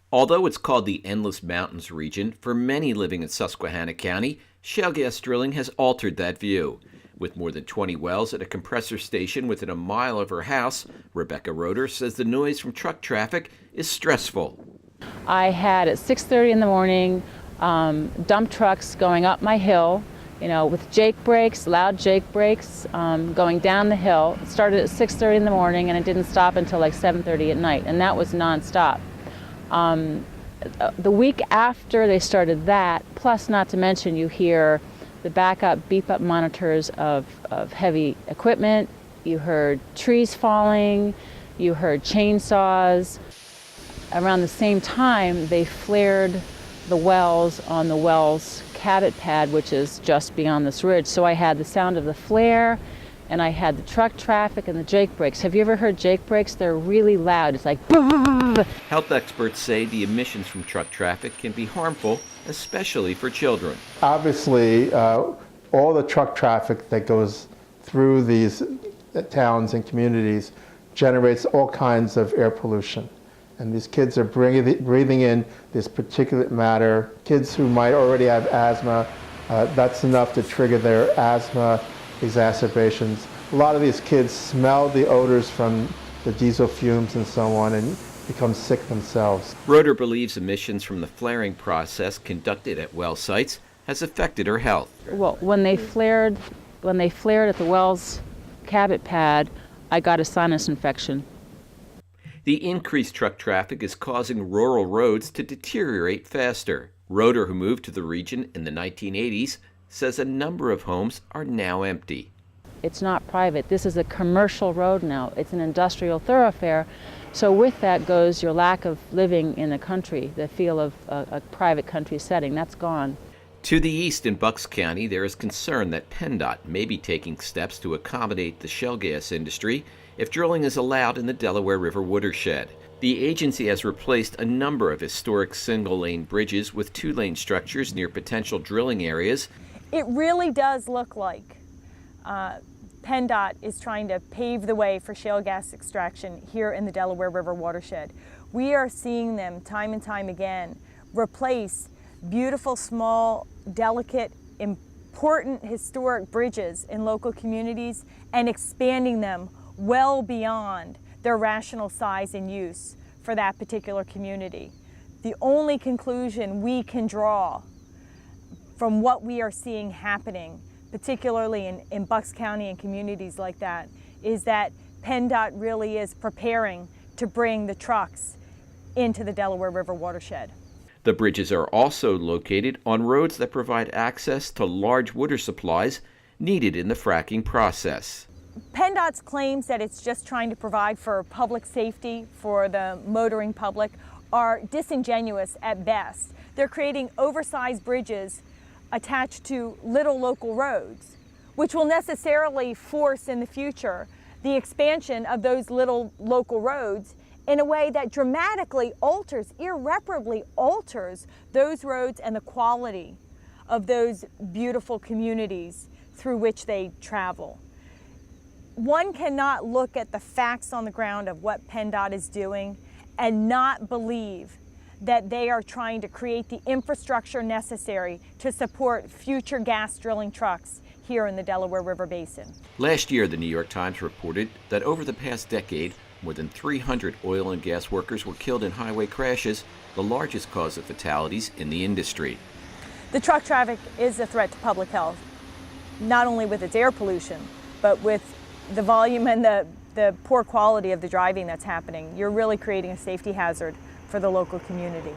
Although it's called the Endless Mountains region, for many living in Susquehanna County, shale gas drilling has altered that view. With more than 20 wells at a compressor station within a mile of her house, Rebecca Roeder says the noise from truck traffic is stressful. I had at 6:30 in the morning dump trucks going up my hill, with Jake brakes, loud Jake brakes, going down the hill. It started at 6:30 in the morning and it didn't stop until like 7:30 at night, and that was nonstop. The week after they started that, plus not to mention you hear the backup beep-up monitors of heavy equipment, you heard trees falling, you heard chainsaws. Around the same time, they flared the wells on the well's cabot pad, which is just beyond this ridge. So I had the sound of the flare, and I had the truck traffic and the Jake brakes. Have you ever heard Jake brakes? They're really loud. It's like boom. Health experts say the emissions from truck traffic can be harmful, especially for children. Obviously, all the truck traffic that goes through these towns and communities generates all kinds of air pollution. And these kids are breathing in this particulate matter. Kids who might already have asthma, that's enough to trigger their asthma exacerbations. A lot of these kids smell the odors from the diesel fumes and so on and become sick themselves. Roeder believes emissions from the flaring process conducted at well sites has affected her health. Well, when they flared at the well's cabot pad, I got a sinus infection. The increased truck traffic is causing rural roads to deteriorate faster. Roeder, who moved to the region in the 1980s, says a number of homes are now empty. It's not private. This is a commercial road now. It's an industrial thoroughfare. So with that goes your lack of living in the country, the feel of a private country setting. That's gone. To the east in Bucks County, there is concern that PennDOT may be taking steps to accommodate the shale gas industry if drilling is allowed in the Delaware River watershed. The agency has replaced a number of historic single-lane bridges with two-lane structures near potential drilling areas. It really does look like PennDOT is trying to pave the way for shale gas extraction here in the Delaware River watershed. We are seeing them time and time again replace beautiful, small, delicate, important historic bridges in local communities and expanding them well beyond their rational size and use for that particular community. The only conclusion we can draw from what we are seeing happening, particularly in Bucks County and communities like that, is that PennDOT really is preparing to bring the trucks into the Delaware River watershed. The bridges are also located on roads that provide access to large water supplies needed in the fracking process. PennDOT's claims that it's just trying to provide for public safety for the motoring public are disingenuous at best. They're creating oversized bridges attached to little local roads, which will necessarily force in the future the expansion of those little local roads in a way that dramatically alters, irreparably alters those roads and the quality of those beautiful communities through which they travel. One cannot look at the facts on the ground of what PennDOT is doing and not believe that they are trying to create the infrastructure necessary to support future gas drilling trucks here in the Delaware River Basin. Last year, the New York Times reported that over the past decade, more than 300 oil and gas workers were killed in highway crashes, the largest cause of fatalities in the industry. The truck traffic is a threat to public health, not only with its air pollution, but with the volume and the poor quality of the driving that's happening. You're really creating a safety hazard for the local community.